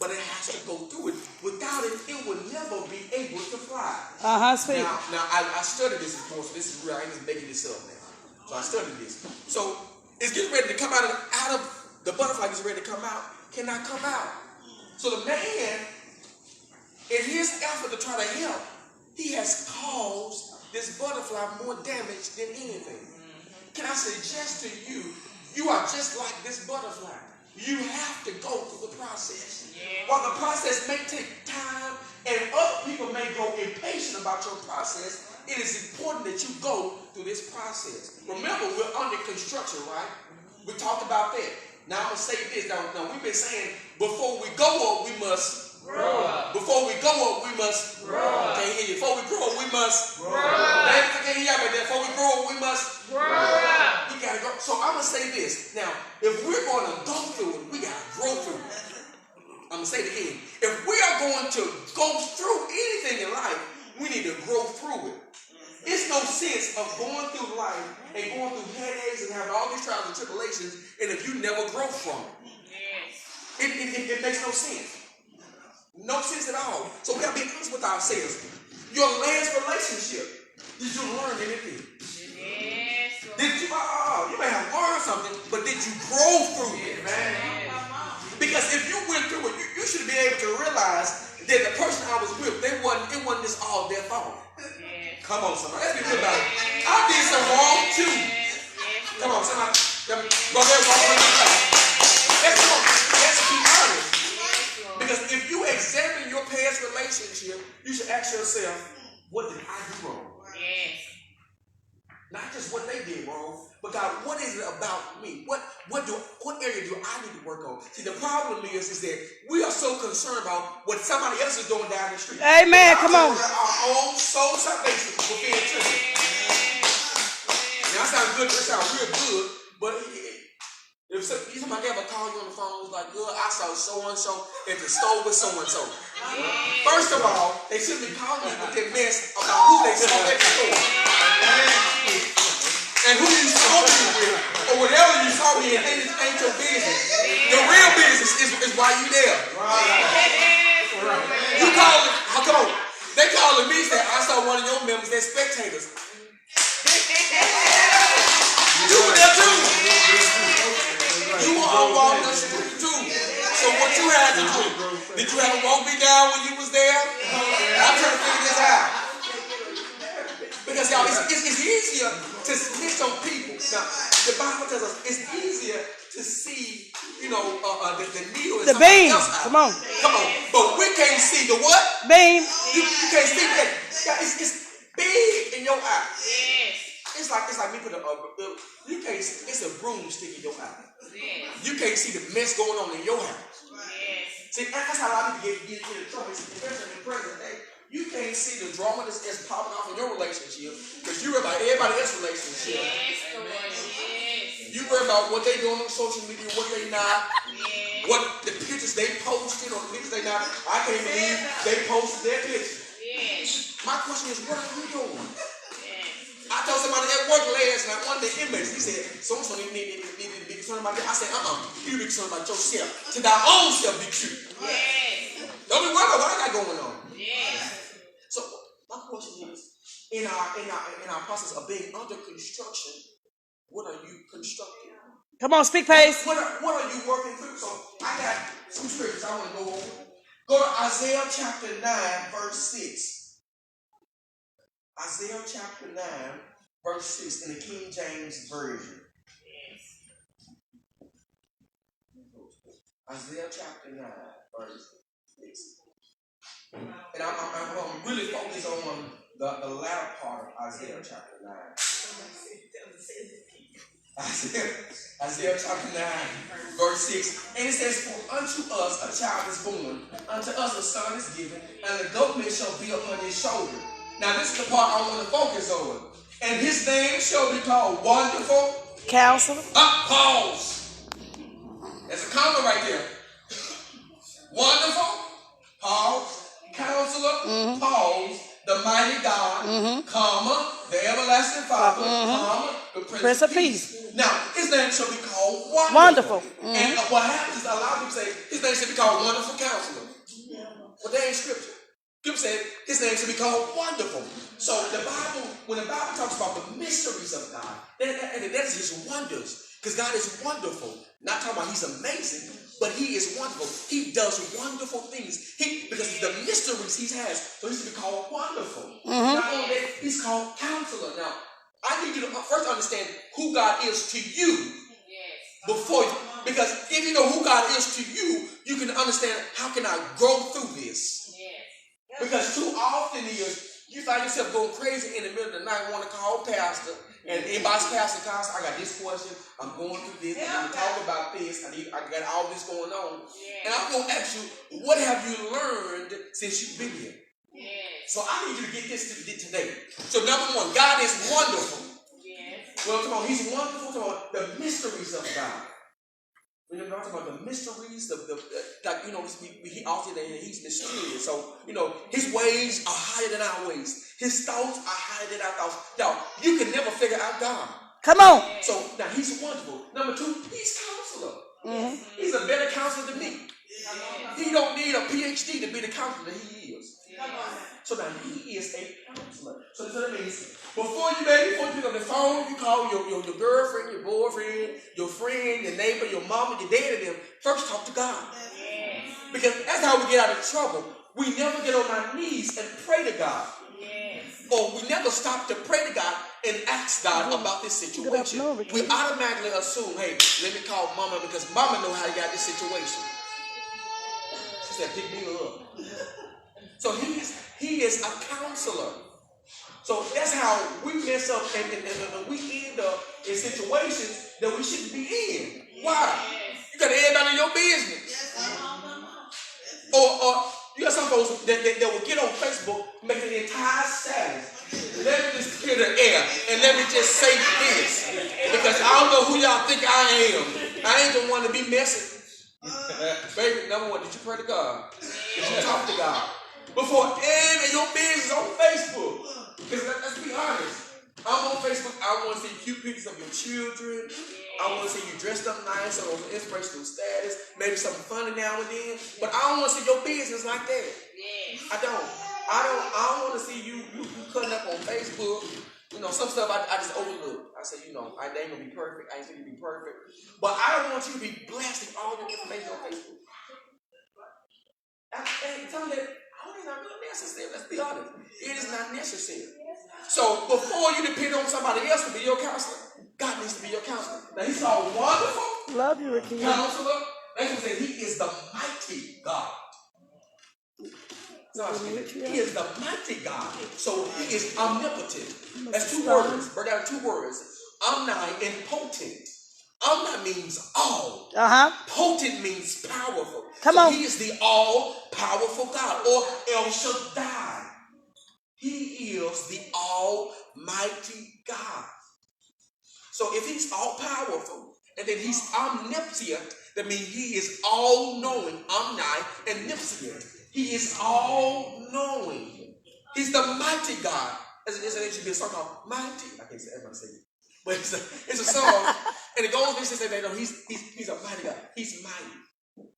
but it has to go through it. Without it, it will never be able to fly. Speak. Now I studied this before, so this is real. I ain't just making this up now. So I studied this. So it's getting ready to come out of the butterfly is ready to come out, cannot come out. So the man, in his effort to try to help, he has caused this butterfly more damage than anything. Can I suggest to you, you are just like this butterfly. You have to go through the process. While the process may take time and other people may grow impatient about your process, it is important that you go through this process. Remember, we're under construction, right? We talked about that. Now I'm going to say this. Now we've been saying, before we go up, we must grow up. Before we go up, we must grow up. Can't hear you. Before we grow up, we must grow up. I can't hear you right there. Before we grow up, we must grow up. We got to go. So I'm going to say this. Now, if we're going to go through it, we got to grow through it. I'm going to say it again. If we are going to go through anything in life, we need to grow through it. It's no sense of going through life and going through headaches and having all these trials and tribulations, and if you never grow from it. It makes no sense. No sense at all. So we got to be honest with ourselves. Your last relationship, did you learn anything? Yes. Did you? You may have learned something, but did you grow through it, man? Because if you went through it, you should be able to realize that the person I was with, it wasn't just all their fault. Come on, somebody. Let's be real about it. I did some wrong too. Come on, somebody. Go there, walk on the back. Let's be honest. Because if you examine your past relationship, you should ask yourself, what did I do wrong? Yes. Not just what they did wrong, but God, what is it about me? What area do I need to work on? See, the problem is that we are so concerned about what somebody else is doing down the street. Amen. Come on. Our own soul salvation will be in church. Now, that sounds good. That sounds real good. But if somebody ever call you on the phone, it's like, I saw so-and-so at the store with so-and-so. First of all, they shouldn't be calling you with that mess about who they saw at the store. And who you saw me with, or whatever you saw me in, ain't your business. Your real business is why you there. You call it, come on. They calling me, say, I saw one of your members, they're spectators. You were there too. You were on Walnut Street too. So what you had to do, did you have to walk me down when you was there? I'm trying to figure this out. Because y'all, it's easier to snitch on people. Now, the Bible tells us it's easier to see, the needle in somebody else's eye. Come on. But we can't see the what? Beam. You can't see that. It's big in your eye. Yes. It's like me put you can't see, it's a broomstick in your eye. Yes. You can't see the mess going on in your house. Yes. See, that's how a lot of people get into trouble, especially in the present day. You can't see the drama that's popping off in your relationship because you worry about everybody else's relationship. Yes. You worry about what they doing on social media, what they not, what the pictures they posted or the pictures they not. I can't believe they posted their pictures. Yes. My question is, what are you doing? I told somebody at work last night, one of the inmates, he said, so-and-so need to be concerned about that. I said, you be concerned about yourself. To thy own self be true. Yes. Don't be worried about what I got going on. Yes. So my question is, in our process of being under construction, what are you constructing? Come on, speak pace. What are you working through? So I got some scriptures I want to go over. Go to Isaiah chapter 9, verse 6. Isaiah chapter 9, verse 6 in the King James Version. Isaiah chapter 9, verse 6. And I'm really focused on the latter part of Isaiah chapter 9. Isaiah chapter 9, verse 6. And it says, for unto us a child is born, unto us a son is given, and the government shall be upon his shoulder. Now this is the part I want to focus on. And his name shall be called Wonderful Counselor. Pause. There's a comma right there. Wonderful. Pause. Counselor. Pause. The mighty God. Comma. The everlasting Father. Comma. The Prince of Peace. Now his name shall be called Wonderful. And what happens is a lot of people say his his name should be called Wonderful Counselor. Well, that ain't scripture. Scripture said his name should be called Wonderful. So the Bible, when the Bible talks about the mysteries of God, that's his wonders. Because God is wonderful. Not talking about he's amazing, but he is wonderful. He does wonderful things. Because the mysteries he has, so he should be called Wonderful. Not only that, he's called Counselor. Now, I need you to first understand who God is to you before you. Because if you know who God is to you, you can understand how can I grow through this. Because too often you find yourself going crazy in the middle of the night, want to call pastor, and everybody's pastor calls, I got this question, I'm going through this, I need to talk about this, I got all this going on. And I'm going to ask you, what have you learned since you've been here? So I need you to get this today. So number one, God is wonderful. Well, come on, he's wonderful. Come on, the mysteries of God. We're talking about the mysteries, like, you know, he also he's mysterious. So, you know, his ways are higher than our ways. His thoughts are higher than our thoughts. Now, you can never figure out God. Come on. So, now he's wonderful. Number two, he's counselor. He's a better counselor than me. He don't need a PhD to be the counselor he is. So now he is a counselor. So that means before you pick up the phone, you call your girlfriend, your boyfriend, your friend, your neighbor, your mama, your dad, and them. First talk to God. Because that's how we get out of trouble. We never get on our knees and pray to God. Or we never stop to pray to God and ask God about this situation. We automatically assume, hey, let me call mama because mama know how to get this situation. She said, pick me up. So he is a counselor. So that's how we mess up and we end up in situations that we shouldn't be in. Why? You got everybody in your business. Or you got some folks that will get on Facebook, make an entire status. Let me just clear the air and let me just say this. Because I don't know who y'all think I am. I ain't the one to be messing. Baby, number one, did you pray to God? Did you talk to God? Before any of your business on Facebook. Because let's be honest. I'm on Facebook. I want to see cute pictures of your children. I want to see you dressed up nice on inspirational status. Maybe something funny now and then. But I don't want to see your business like that. I don't want to see you cutting up on Facebook. You know, some stuff I just overlook. I say, you know, I ain't gonna be perfect. I ain't gonna be perfect. But I don't want you to be blasting all your information on Facebook. And tell me that it's not really necessary. Let's be honest. It is not necessary. So before you depend on somebody else to be your counselor, God needs to be your counselor. Now he's called Wonderful. Love you, Ricky. Counselor. That's what he said. He is the mighty God. No, he is the mighty God. So he is omnipotent. That's two words. Break down two words. Omni and potent. Omni means all. Potent means powerful. Come on. He is the all-powerful God, or El Shaddai. He is the almighty God. So if he's all-powerful, and then he's omnipotent, that means he is all-knowing, omniscient. He is all-knowing. He's the mighty God. There should be a song called Mighty. I can't say everybody say it. But it's a song, and it goes this and say, no, he's a mighty God. He's mighty.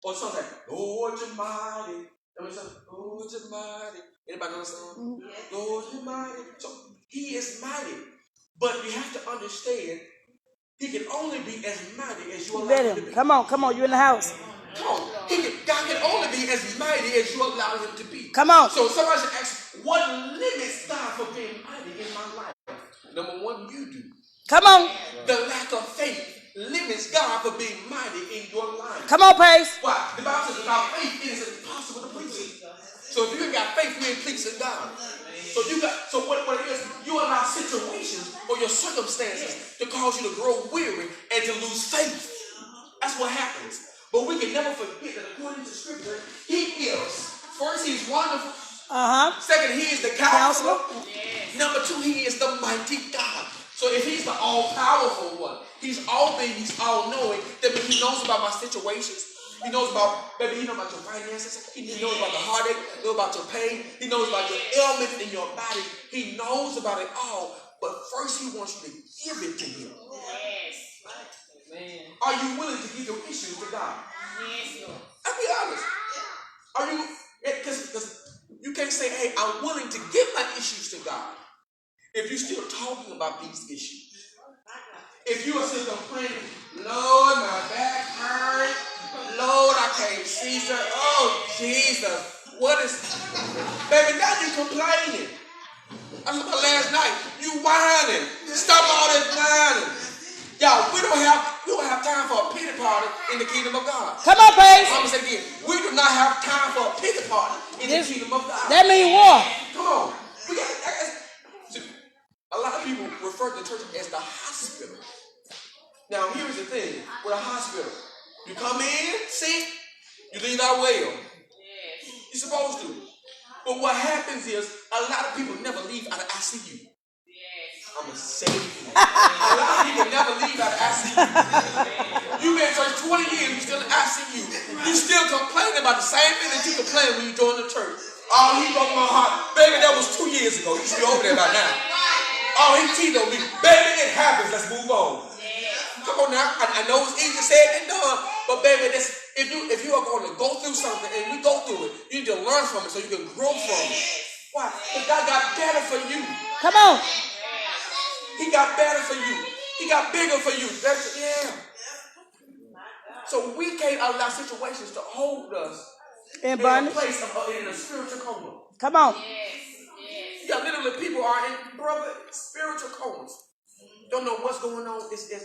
Or something like, Lord, you're mighty. Lord, you're mighty. Anybody know the song? Lord, you're mighty. So he is mighty. But you have to understand, he can only be as mighty as you allow him to be. Come on, you're in the house. Come on. God can only be as mighty as you allow him to be. Come on. So somebody should ask, what limits God from being mighty in my life? Number one, you do. Come on. The lack of faith limits God from being mighty in your life. Come on, Pace. Why? The Bible says without faith it is impossible to please him. So if you ain't got faith, you ain't pleasing God. So what it is, you allow situations or your circumstances to cause you to grow weary and to lose faith. That's what happens. But we can never forget that according to Scripture, he is. First, he's wonderful. Second, he is the counselor. Number two, he is the mighty God. So if he's the all-powerful one, he's all big, he's all-knowing, that means he knows about my situations. He knows about, baby, he knows about your finances. He knows about the heartache. He knows about your pain. He knows about your ailments in your body. He knows about it all. But first, he wants you to give it to him. Yes. Are you willing to give your issues to God? Yes, Lord. I'll be honest. Are you? Because you can't say, "Hey, I'm willing to give my issues to God." If you're still talking about these issues. If you are still complaining, "Lord, my back hurt. Lord, I can't see, sir. Oh, Jesus, what is?" Baby, now you complaining. I looked at last night. You whining. Stop all this whining. Y'all, we don't have time for a pity party in the kingdom of God. Come on, Paige. I'm gonna say it again. We do not have time for a pity party in the kingdom of God. That means war. Come on. A lot of people refer to the church as the hospital. Now, here's the thing with a hospital. You come in sick, you leave out well. You're supposed to. But what happens is a lot of people never leave out of ICU. I'm going to say it again. A lot of people never leave out of ICU. You've been in church 20 years, you're still in ICU. You still complaining about the same thing that you complained when you joined the church. Oh, he broke my heart. Baby, that was 2 years ago. You should be over there by now. Oh, he cheated on me. Baby, it happens. Let's move on. Come on now. I know it's easier said than done, but baby, if you are going to go through something and we go through it, you need to learn from it so you can grow from it. Why? Because God got better for you. Come on. He got better for you. He got bigger for you. So we can't allow situations to hold us in a place in a spiritual coma. Come on. Yeah, literally people are in spiritual comas. Don't know what's going on. It's there.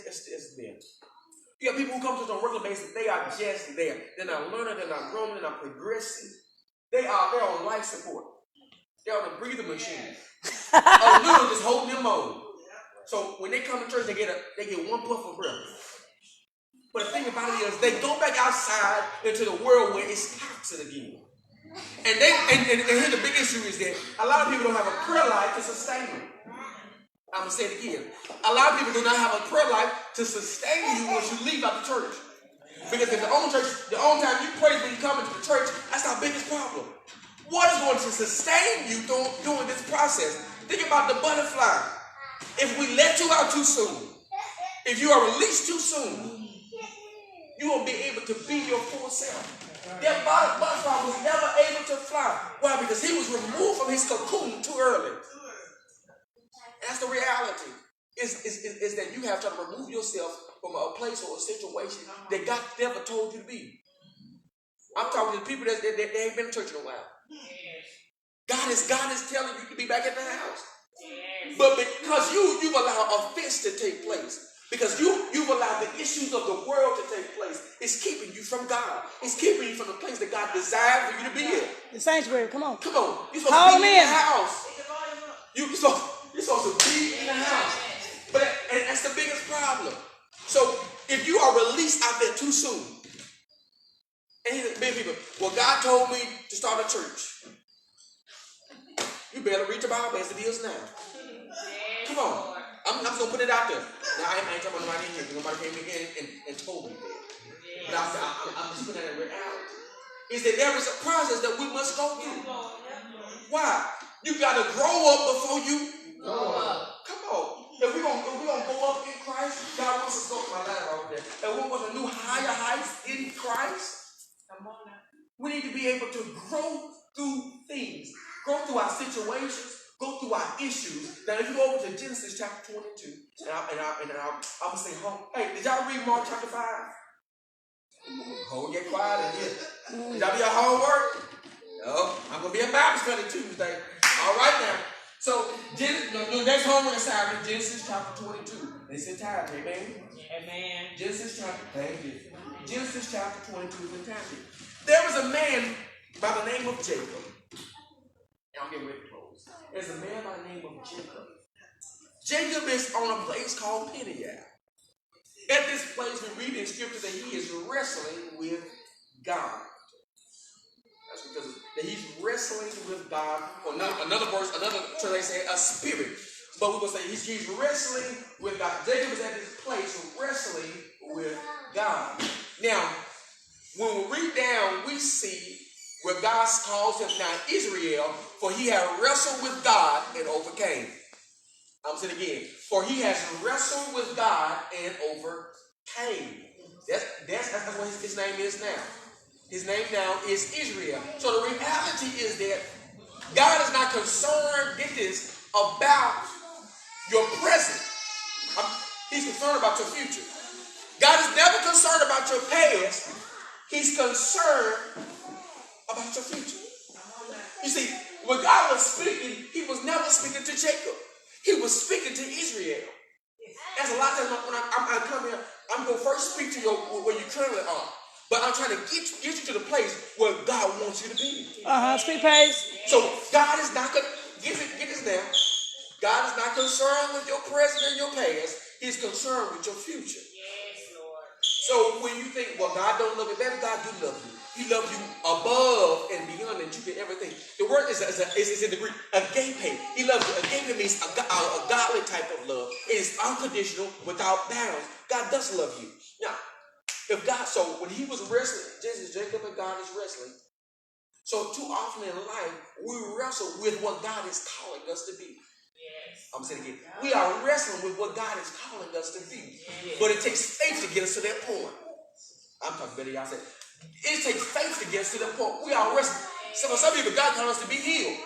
You got people who come to us on a regular basis. They are just there. They're not learning. They're not growing. They're not progressing. They're on life support. They're on the breathing machine. Literally just holding them on. So when they come to church, they get one puff of breath. But the thing about it is, they go back outside into the world where it's toxic again. And here's the big issue is that a lot of people don't have a prayer life to sustain them. I'm going to say it again. A lot of people do not have a prayer life to sustain you once you leave out the church. Because in the only time you pray when you come into the church, that's our biggest problem. What is going to sustain you during this process? Think about the butterfly. If we let you out too soon, if you are released too soon, you won't be able to be your full self. That butterfly was never able to fly. Why? Because he was removed from his cocoon too early. That's the reality. Is that you have to remove yourself from a place or a situation that God never told you to be. I'm talking to people that ain't been in church in a while. God is telling you to be back in the house. But because you've allowed offense to take place, because you've allowed the issues of the world to take place, it's keeping you from God. It's keeping you from the place that God desired for you to be in. The sanctuary, come on. Come on. You're supposed to be in the house. You're supposed to be in the house. And that's the biggest problem. So if you are released out there too soon, and many people, well, God told me to start a church. You better read the Bible as it is now. Come on. I'm just going to put it out there. Now, I ain't talking about nobody in here, because nobody came in and told me that. But I'm just putting that in reality. Is that there is a process that we must go through. Why? You got to grow up before you grow up. Come on. If we're going to go up in Christ, God wants us to go to my ladder over there. And we want a new higher heights in Christ. Come on now. We need to be able to grow through things. Grow through our situations. Go through our issues. Now, if you go over to Genesis chapter 22, and I'm going to say, hey, did y'all read Mark chapter 5? Get quiet in here. Did y'all do your homework? No. I'm going to be a Bible study Tuesday. All right now. So, the next homework assignment, Genesis chapter 22. It's in time, amen? Amen. Genesis chapter 22 is in time. There was a man by the name of Jacob. And I'm getting ready to close. There's a man by the name of Jacob. Jacob is on a place called Peniel. At this place, we read in scripture that he is wrestling with God. That's because that he's wrestling with God. Or another verse, another translation say a spirit. But we're going to say he's wrestling with God. Jacob is at this place wrestling with God. Now, when we read down, we see where God calls him now Israel, for he had wrestled with God and overcame. I'm saying again, for he has wrestled with God and overcame. That's what his name is now. His name now is Israel. So the reality is that God is not concerned, get this, about your present. He's concerned about your future. God is never concerned about your past. He's concerned about your future. You see, when God was speaking, he was never speaking to Jacob. He was speaking to Israel. That's a lot of times when I come here, I'm going to first speak to you where you currently are. But I'm trying to get you to the place where God wants you to be. Speak praise. So God is not going to, get this now. God is not concerned with your present and your past. He's concerned with your future. Yes, Lord. So when you think, well, God don't love you, baby, God do love you. He loves you above and beyond and you can everything. The word is in the Greek, agape. He loves you. Agape means a godly type of love. It is unconditional, without bounds. God does love you. Now, if God, so when he was wrestling, Jacob and God is wrestling. So too often in life, we wrestle with what God is calling us to be. Yes. I'm saying it again. We are wrestling with what God is calling us to be. Yes. But it takes faith to get us to that point. I'm talking better, y'all said. It takes faith to get us to that point. We are wrestling. So for some people, God calls us to be healed.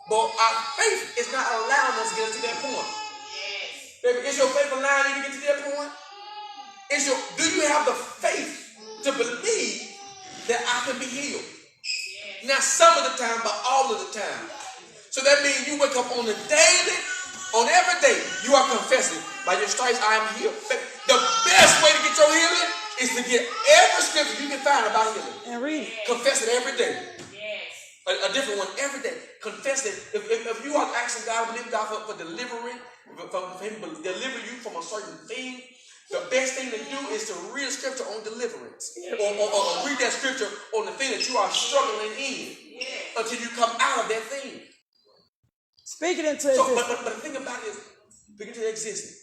But our faith is not allowing us to get to that point. Yes. Baby, is your faith allowing you to get to that point? Do you have the faith to believe that I can be healed? Yes. Not some of the time, but all of the time. So that means you wake up on every day, you are confessing, by your stripes I am healed. The best way to get your healing is to get every scripture you can find about healing. And read it. Confess it every day. Yes. A different one every day. Confess it. If you are asking God, believe God for deliverance, for him to deliver you from a certain thing, the best thing to do is to read a scripture on deliverance. Or read that scripture on the thing that you are struggling in. Yes. Until you come out of that thing. Speak it into So, existence. but the thing about it is, speak it into existence.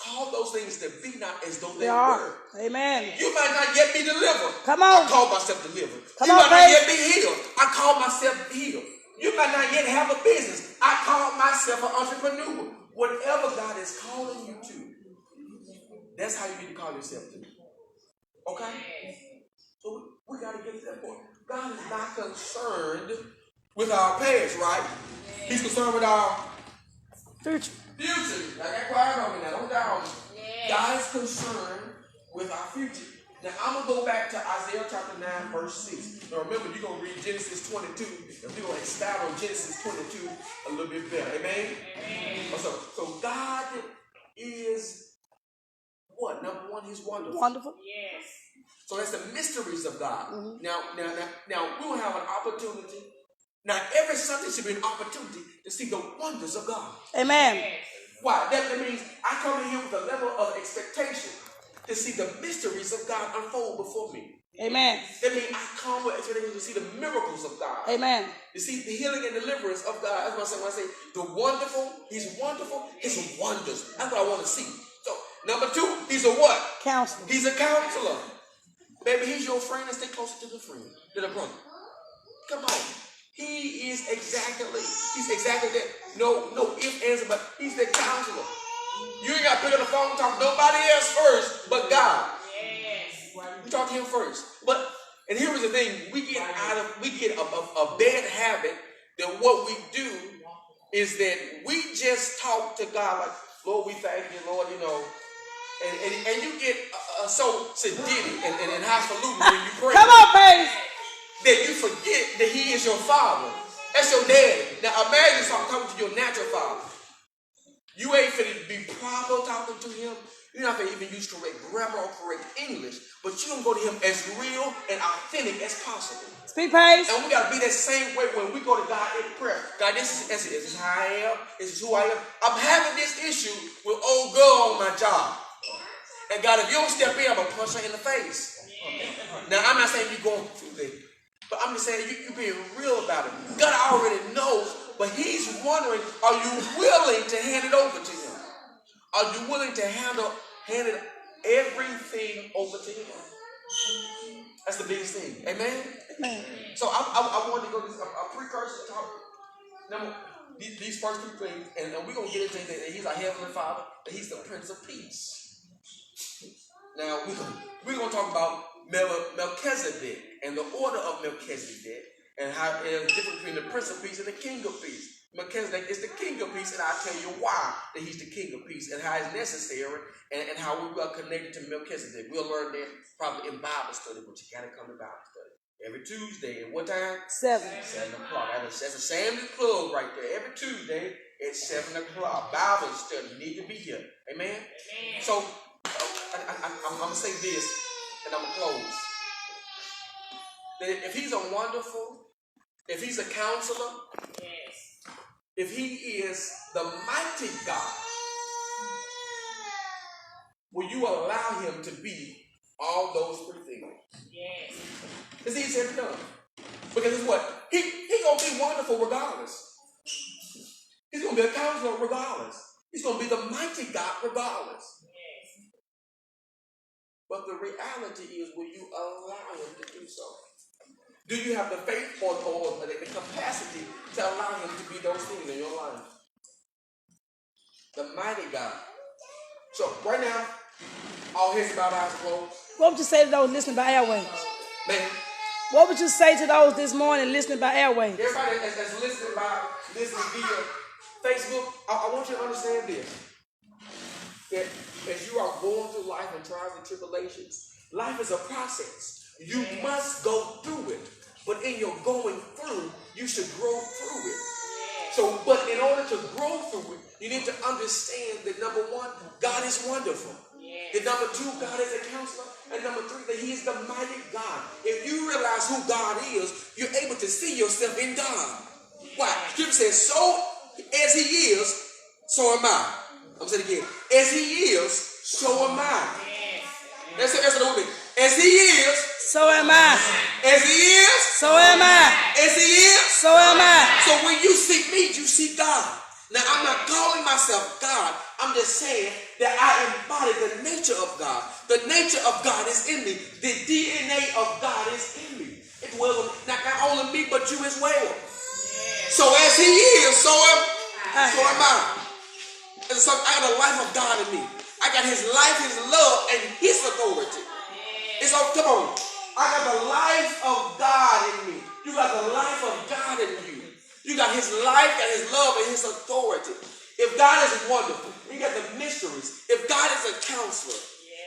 Call those things that be not as though they were. Amen. You might not yet be delivered. Come on. I call myself delivered. Come you on, might not baby. yet be healed. I call myself healed. You might not yet have a business. I call myself an entrepreneur. Whatever God is calling you to, that's how you need to call yourself to. Okay? So we got to get to that point. God is not concerned with our past, right? He's concerned with our future. I got quiet on me now. Don't doubt me. Yes. God is concerned with our future. Now, I'm going to go back to Isaiah chapter 9, verse 6. Now, remember, you're going to read Genesis 22, and we're going to expound on Genesis 22 a little bit better. Amen? Amen. So God is what? Number one, he's wonderful. Wonderful. Yes. So that's the mysteries of God. Mm-hmm. Now, we will have an opportunity. Now, every Sunday should be an opportunity to see the wonders of God. Amen. Yes. Why? That means I come in here with a level of expectation to see the mysteries of God unfold before me. Amen. That means I come with expectation to see the miracles of God. Amen. To see the healing and deliverance of God. That's what I say when I say the wonderful, he's wonderful, his wonders. That's what I want to see. So, number two, he's a what? Counselor. He's a counselor. Baby, he's your friend and stay closer to the friend, to the brother. Come on. He's exactly that. No ifs, ands, but he's the counselor. You ain't got to pick up the phone and talk to nobody else first but God. Yes. You talk to him first. And here is the thing, we get a bad habit that what we do is that we just talk to God like, Lord, we thank you, Lord, and you get so sedity and highfalutin when you pray. Come on, praise. That you forget that he is your father. That's your daddy. Now imagine something talking to your natural father. You ain't finna be proper talking to him. You're not gonna even use correct grammar or correct English, but you're gonna go to him as real and authentic as possible. Speak praise. And we gotta be that same way when we go to God in prayer. God, this is how I am. This is who I am. I'm having this issue with old girl on my job. And God, if you don't step in, I'm gonna punch her in the face. Now I'm not saying you're going through that. But I'm just saying, you being real about it. God already knows, but he's wondering, are you willing to hand it over to him? Are you willing to hand everything over to him? That's the biggest thing. Amen? Amen. So I wanted to go to a precursor talk. Number, these first two things, and we're going to get into that he's our Heavenly Father, that he's the Prince of Peace. Now, we're going to talk about Melchizedek and the order of Melchizedek and how it is different between the Prince of Peace and the King of Peace. Melchizedek is the King of Peace, and I'll tell you why that he's the King of Peace and how it's necessary and how we are connected to Melchizedek. We'll learn that probably in Bible study, but you got to come to Bible study. Every Tuesday, at what time? 7. 7 o'clock. That's a shameless plug right there. Every Tuesday at 7 o'clock. Bible study. You need to be here. Amen? Amen. So, I'm going to say this, and I'm going to close. That if he's a wonderful, if he's a counselor, Yes. if he is the mighty God, will you allow him to be all those three things? Yes. It's easier to done. Because it's what? He going to be wonderful regardless. He's going to be a counselor regardless. He's going to be the mighty God regardless. Yes. But the reality is, will you allow him to do so? Do you have the faith or the capacity to allow him to be those things in your life? The mighty God. So right now, all heads about eyes closed. What would you say to those listening by airways? Man, What would you say to those this morning listening by airways? everybody that's listening via Facebook, I want you to understand this. That as you are going through life and trials and tribulations, life is a process. You must go through it. But in your going through, you should grow through it. So, but in order to grow through it, you need to understand that number one, God is wonderful. That number two, God is a counselor. And number three, that he is the mighty God. If you realize who God is, you're able to see yourself in God. Why? Scripture says, so as he is, so am I. I'm saying it again. As he is, so am I. That's the whole thing. As he is, So am I. as he is, So am I. as he is, So am I. so when you seek me, you seek God. Now, I'm not calling myself God. I'm just saying that I embody the nature of God. The nature of God is in me. The DNA of God is in me. It dwells on not only me, but you as well. So as he is, so am I. And so I got a life of God in me. I got his life, his love, and his authority. And so, come on. I got the life of God in me. You got the life of God in you. You got his life, got his love, and his authority. If God is wonderful, you got the mysteries. If God is a counselor,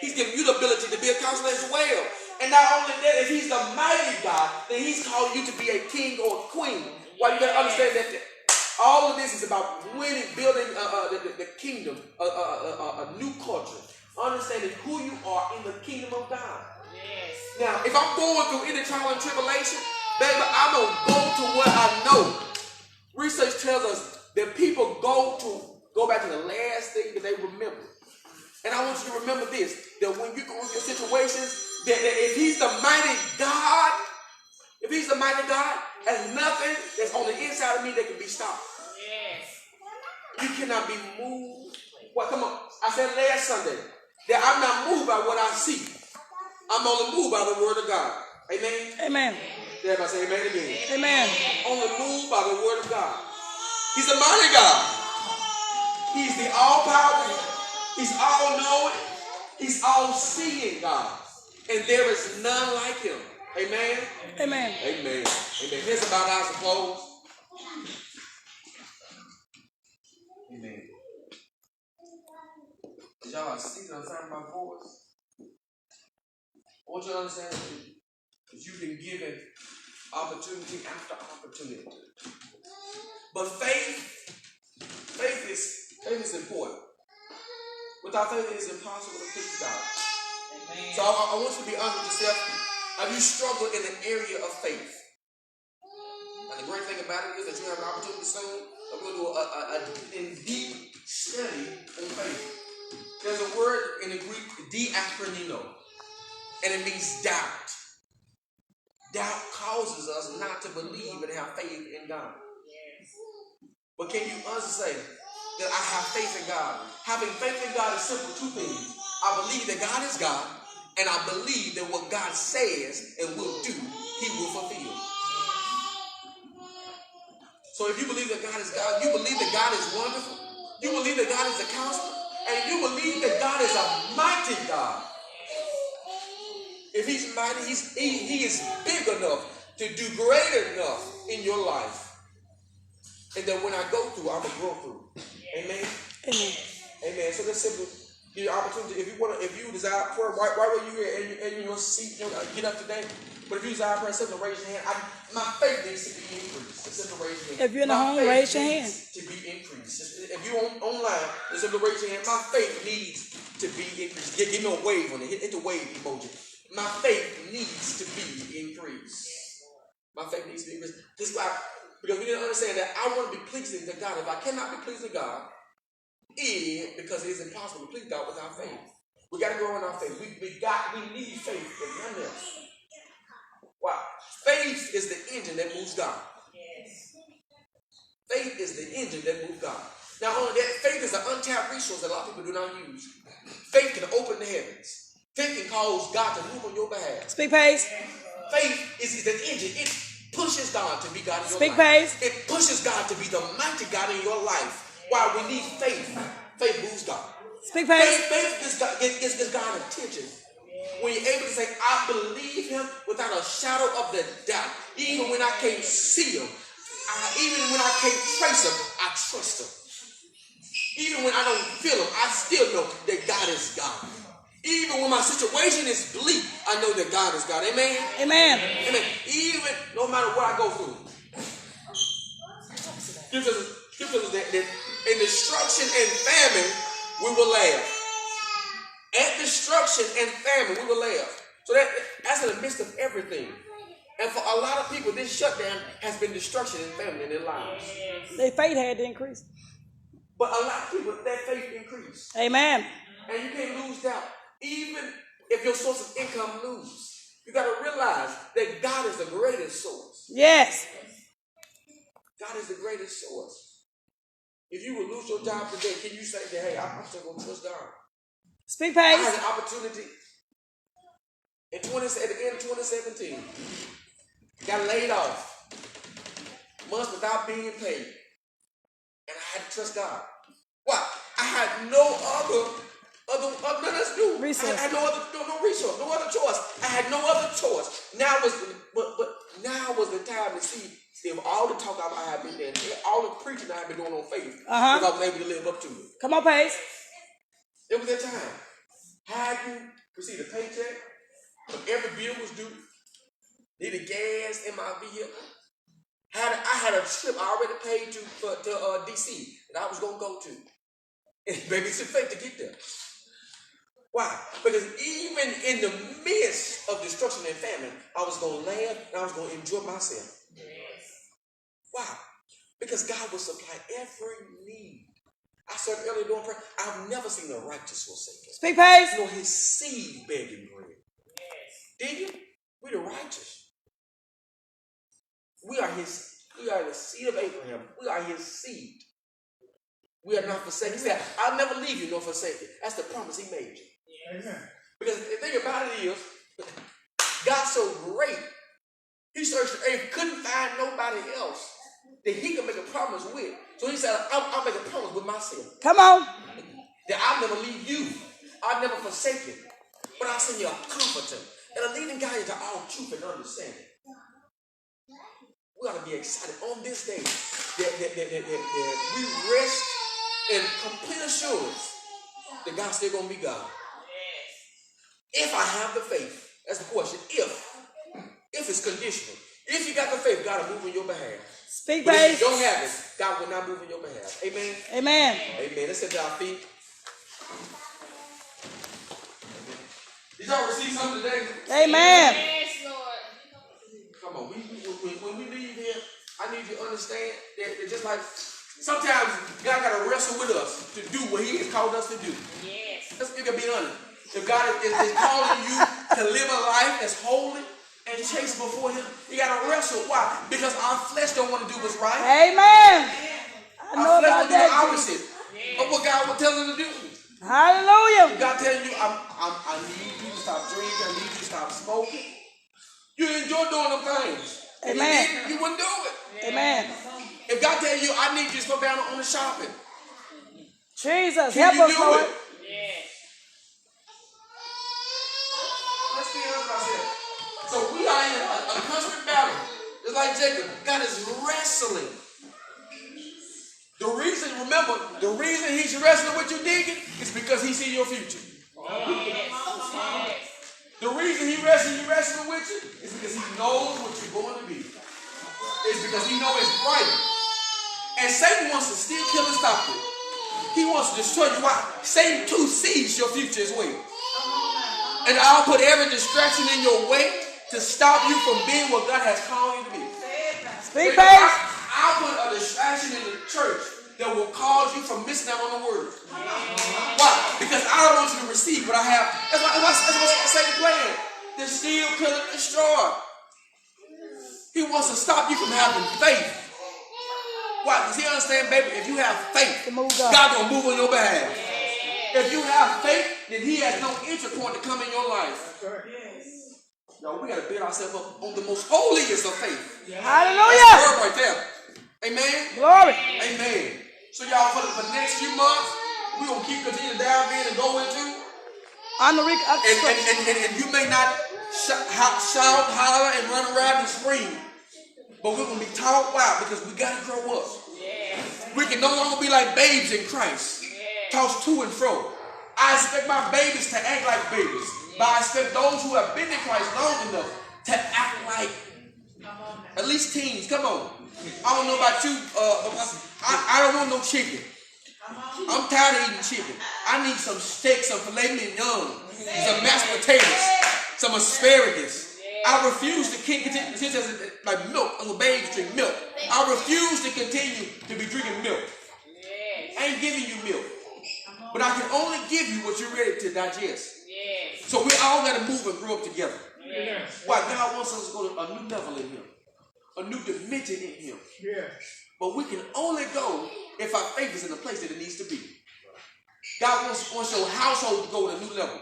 he's giving you the ability to be a counselor as well. And not only that, if he's the mighty God, then he's calling you to be a king or a queen. Well, you got to understand that all of this is about winning, building the kingdom, a new culture. Understanding who you are in the kingdom of God. Now, if I'm going through any trial and tribulation, baby, I'm going to go to what I know. Research tells us that people go back to the last thing that they remember. And I want you to remember this, that when you go through your situations, that if he's the mighty God, there's nothing that's on the inside of me that can be stopped. You cannot be moved. Well, come on. I said last Sunday that I'm not moved by what I see. I'm only moved by the word of God. Amen? Amen. Everybody say amen again. Amen. Only moved by the word of God. He's a mighty God. He's the all-powerful. He's all-knowing. He's all-seeing God. And there is none like him. Amen? Amen. Amen. Amen. Here's about eyes closed. Amen. Did y'all see the sound of my voice? I want you to understand that you've been given opportunity after opportunity. But faith is important. Without faith, it is impossible to please God. Amen. So I want you to be honest with yourself. Have you struggled in the area of faith? And the great thing about it is that you have an opportunity soon. I'm going to do a deep study on faith. There's a word in the Greek, diakronino, and it means doubt. Doubt causes us not to believe and have faith in God. But can you honestly say that I have faith in God? Having faith in God is simple two things. I believe that God is God, and I believe that what God says and will do, he will fulfill. So if you believe that God is God, you believe that God is wonderful, you believe that God is a counselor, and you believe that God is a mighty God. If he's mighty, he is big enough to do great enough in your life. And that when I go through, I'm gonna grow through. Amen. Amen. Amen. So let's simply give you an opportunity. If you desire prayer, right where you here and in your seat, get up today. But if you desire prayer, simply raise your hand. My faith needs to be increased. Simply raise your hand. If you're in the home, raise your hand. To be increased. If you're online, simply raise your hand. My faith needs to be increased. Give me a wave on it. Hit the wave emoji. My faith needs to be increased. My faith needs to be increased. This is why, because we need to understand that I want to be pleasing to God. If I cannot be pleasing to God, because it is impossible to please God without faith. We got to grow in our faith. We need faith and nothing else. Wow. Faith is the engine that moves God. Yes. Faith is the engine that moves God. Now, only that, faith is an untapped resource that a lot of people do not use. Faith can open the heavens. Faith can cause God to move on your behalf. Speak pace. Faith is the engine. It pushes God to be God in your Speak life. pace. It pushes God to be the mighty God in your life. While we need faith, faith moves God. Speak pace. Faith gives God attention. When you're able to say, I believe him without a shadow of the doubt. Even when I can't see him, even when I can't trace him, I trust him. Even when I don't feel him, I still know that God is God. Even when my situation is bleak, I know that God is God. Amen? Amen. Amen. Even no matter what I go through. Scripture says that in destruction and famine, we will laugh. At destruction and famine, we will laugh. So that's in the midst of everything. And for a lot of people, this shutdown has been destruction and famine in their lives. Their faith had to increase. But a lot of people, their faith increased. Amen. And you can't lose doubt. Even if your source of income loses, you got to realize that God is the greatest source. Yes. God is the greatest source. If you would lose your job today, can you say that, hey, I'm still going to trust God? Speak I pace. had an opportunity at the end of 2017. Got laid off. Months without being paid. And I had to trust God. Why? I had no other Resource. I had no resource, no other choice. I had no other choice. Now was the time to see if all the talk I had been there, all the preaching I had been doing on faith, if I was able to live up to it. Come on, pace. It was that time. Had you received a paycheck, but every bill was due, needed gas in my vehicle. I had a trip I already paid to DC that I was gonna go to. And baby, it's a faith to get there. Why? Because even in the midst of destruction and famine, I was gonna laugh and I was gonna enjoy myself. Why? Because God will supply every need. I said earlier during prayer, I've never seen the righteous forsaken. Speak pace. Nor his seed begging bread. Did you? We're the righteous. We are the seed of Abraham. We are his seed. We are not forsaken. He said, I'll never leave you nor forsake you. That's the promise he made you. Amen. Because the thing about it is, God's so great, he searched the earth, couldn't find nobody else that he could make a promise with. So he said, I'll make a promise with myself. Come on. That I'll never leave you. I'll never forsake you. But I'll send you a comforter and a leading guide into all truth and understanding. We ought to be excited on this day that we rest in complete assurance that God's still going to be God. If I have the faith, that's the question. If it's conditional. If you got the faith, God will move in your behalf. Speak but pace. if you don't have it, God will not move in your behalf. Amen? Amen. Amen. Let's sit to our feet. Did y'all receive something today? Amen. Yes, Lord. Come on. When we leave here, I need you to understand that just like sometimes God got to wrestle with us to do what he has called us to do. Yes. Let's be honest. If God is calling you to live a life that's holy and chaste before him, you got to wrestle. Why? Because our flesh don't want to do what's right. Amen. I know Our flesh about will do the that. opposite of what God will tell him to do. Hallelujah. God telling you, I need you to stop drinking, I need you to stop smoking. You enjoy doing them things. If Amen. you didn't, you wouldn't do it. Amen. If God tells you, I need you to slow down on the shopping. Jesus, Can help you us, do Lord. it? Yes. Let's be honest with ourselves. like Jacob, God is wrestling. The reason he's wrestling with you, Deacon, is because he sees your future. The reason he's wrestling with you is because he knows what you're going to be. It's because he knows it's brighter. And Satan wants to steal, kill, and stop you. He wants to destroy you. Why? Satan too sees your future as well. And I'll put every distraction in your way to stop you from being what God has called you to be. Speak, babe. I'll put a distraction in the church that will cause you from missing out on the word. Why? Because I don't want you to receive what I have. That's what Satan playing. To steal, kill, and destroy. He wants to stop you from having faith. Why? Because he understands, baby, if you have faith, God gonna move on your behalf. If you have faith, then he has no entry point to come in your life. Yo, we gotta build ourselves up on the most holiest of faith. Hallelujah. That's the word right there. Amen. Glory. Amen. So y'all, for the next few months, we're gonna continue to dive in and go into. And you may not shout, holler, and run around and scream. But we're going to be taught why? Because we got to grow up. Yes. We can no longer be like babes in Christ. Yes. Tossed to and fro. I expect my babies to act like babies. Yes. But I expect those who have been in Christ long enough to act like at least teens. Come on. I don't know about you. I don't want no chicken. I'm tired of eating chicken. I need some steak, some filet mignon, some mashed potatoes, some asparagus. I refuse to continue like milk. As a baby drink milk. I refuse to continue to be drinking milk. I ain't giving you milk, but I can only give you what you're ready to digest. So we all got to move and grow up together. Why? God wants us to go to a new level in Him, a new dimension in Him. But we can only go if our faith is in the place that it needs to be. God wants your household to go to a new level.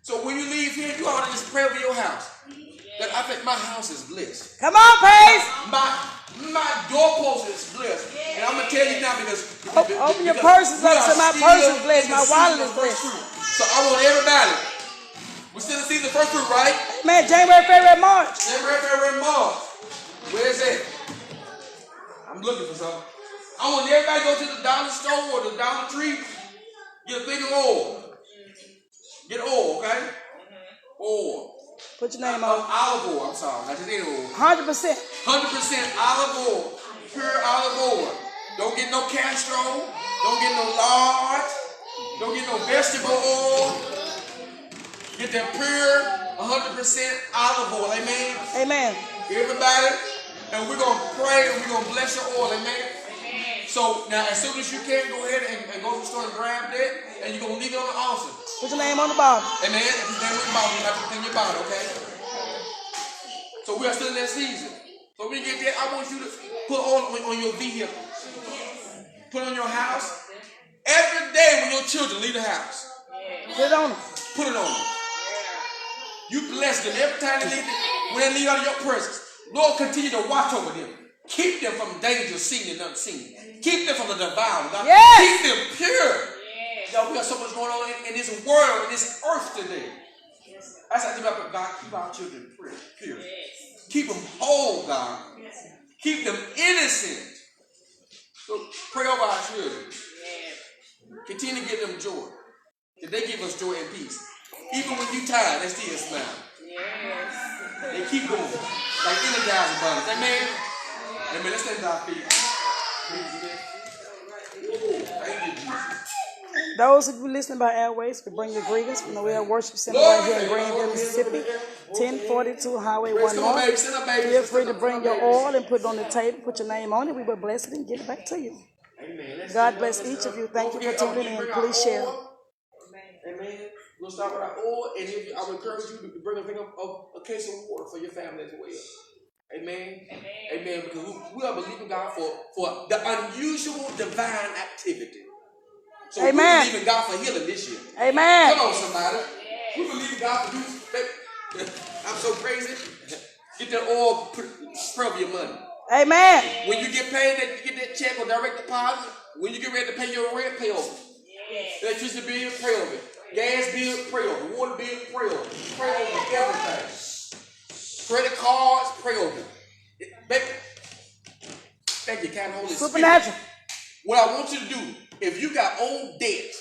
So when you leave here, you ought to just pray over your house. That I think my house is blessed. Come on, praise. My doorpost is blessed. And I'm going to tell you now because open your purses up so my purse is blessed. My wallet is blessed. So I want everybody. We're still in the season of first fruit, right? Man, January, February, March. January, February, March. Where is it? I'm looking for something. I want everybody to go to the dollar store or the Dollar Tree. Get a thing of oil. Get oil, okay? Oil. Put your name on. Olive oil, I'm sorry. Not just any oil. 100%. 100% olive oil. Pure olive oil. Don't get no castor oil. Don't get no lard. Don't get no vegetable oil. Get that pure 100% olive oil. Amen? Amen. Everybody. And we're going to pray and we're going to bless your oil. Amen? So now as soon as you can, go ahead and go to the store and grab that. And you're going to leave it on the altar. Put your name on the bottom. Amen. If your name on the bottom, you have to put in your bottom, okay? So we are still in that season. So when you get there, I want you to put oil on your vehicle. Put it on your house. Every day when your children leave the house. Put it on them. Put it on them. You bless them every time they leave, when they leave out of your presence. Lord, continue to watch over them. Keep them from danger seen and unseen. Keep them from the devourer. Yes. Keep them pure. Y'all, we got so much going on in this world, in this earth today. That's how I think about God. Keep our children pure. Keep them whole, God. Keep them innocent. So pray over our children. Continue to give them joy. If they give us joy and peace. Even when you're tired, they still smile. They keep going. Like energizing bunnies. Amen? Amen. Let's stand to our feet. Thank you, Jesus. Those of you listening by airways can bring your greetings from the Real Worship Center right here in Greenville, Mississippi, 1042 Highway 1 North. Feel free to bring your oil and put it on the table, put your name on it. We will bless it and give it back to you. God bless each of you. Thank you for tuning in. Please share. Amen. We'll start with our oil, and I would encourage you to bring a case of water for your family as well. Amen. Amen. Because we are believing God for the unusual divine activity. So amen. We believe in God for healing this year. Amen. Come on, somebody. We believe in God for doing. I'm so crazy. Get that oil, spray over your money. Amen. When you get paid, you get that check or direct deposit. When you get ready to pay your rent, pay over. Electricity bill, pray over it. Gas bill, pray over it. Water bill, pray over it. Pray over everything. Credit cards, pray over it. Thank you, kind Holy Spirit. Supernatural. What I want you to do, if you got old debt,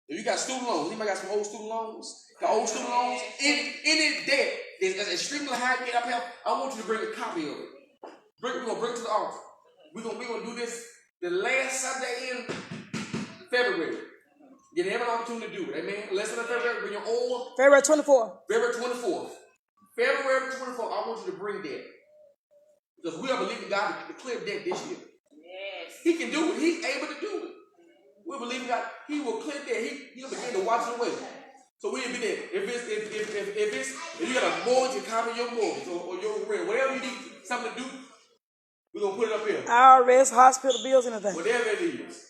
if you got student loans, anybody got some old student loans? Got old student loans? Any debt that's extremely high debt up here, I want you to bring a copy of it. We're gonna bring it to the altar. We're gonna do this the last Sunday in February. Get every opportunity to do it. Amen. Less than February, bring your own. February 24th. February 24th. February 24th, I want you to bring that. Because we are believing God to clear debt this year. Yes. He can do it. He's able to do it. We believe God. He will clear debt. He'll begin to watch it away. So we'll be there. If you got a mortgage, copy your mortgage or your rent, whatever you need something to do, we're gonna put it up here. IRS, hospital bills, anything. Whatever it is.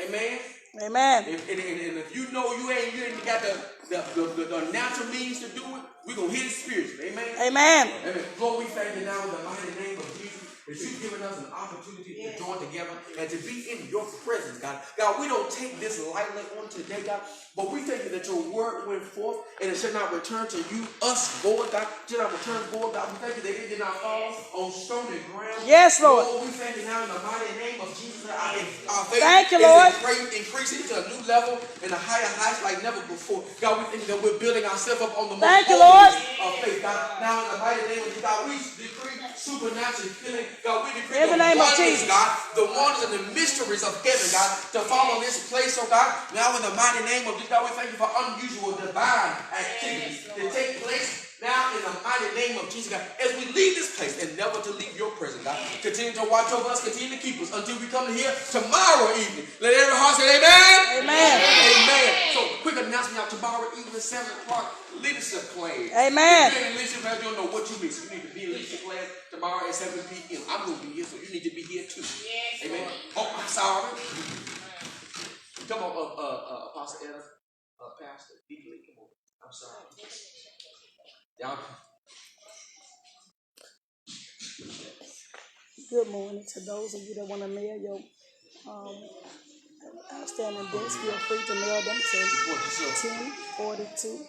Amen. Amen. And if you know you ain't got the natural means to do it, we're going to hit it spiritually. Amen? Amen. Amen. Lord, we thank you now in the mighty name of Jesus that you've given us an opportunity to join together and to be in your presence, God. God, we don't take this lightly on today, God, but we thank you that your word went forth and it should not return to you, us, void, God. It should not return void, God. We thank you that it did not fall on stony ground. Yes, Lord. Lord, we thank you now in the mighty name of Jesus that our faith Thank you, Lord. is increasing to a new level and a higher heights like never before. God, we thank you that we're building ourselves up on the most Thank you, Lord. of faith, God. Now in the mighty name of Jesus, God, we decree supernatural healing. God, we decree in the name of Jesus, God, the wonders and the mysteries of heaven, God, to follow this place, oh God. Now in the mighty name of Jesus, God, we thank you for unusual divine activities to take place now in the mighty name of Jesus, God, as we leave this place and never to leave your presence, God. Continue to watch over us, continue to keep us until we come here tomorrow evening. Let every heart say amen. Amen. Amen. So quick announcement out tomorrow evening, 7 o'clock, leadership class. Amen. If you're in leadership class, you don't know what you miss. You need to be in leadership class tomorrow at 7 p.m. I'm going to be here, so you need to be here too. Yes, Amen. Lord. Oh, I'm sorry. Come on, Apostle Ella, Pastor Deacon, come on. I'm sorry. Y'all. Good morning to those of you that want to mail your outstanding debts. Feel free to mail them to 1042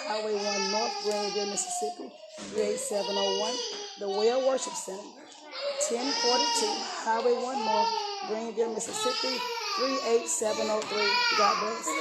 Highway 1 North, Greenville, Mississippi, 38701. The Well Worship Center, 1042 Highway 1 North, Greenville, Mississippi, 38703. God bless.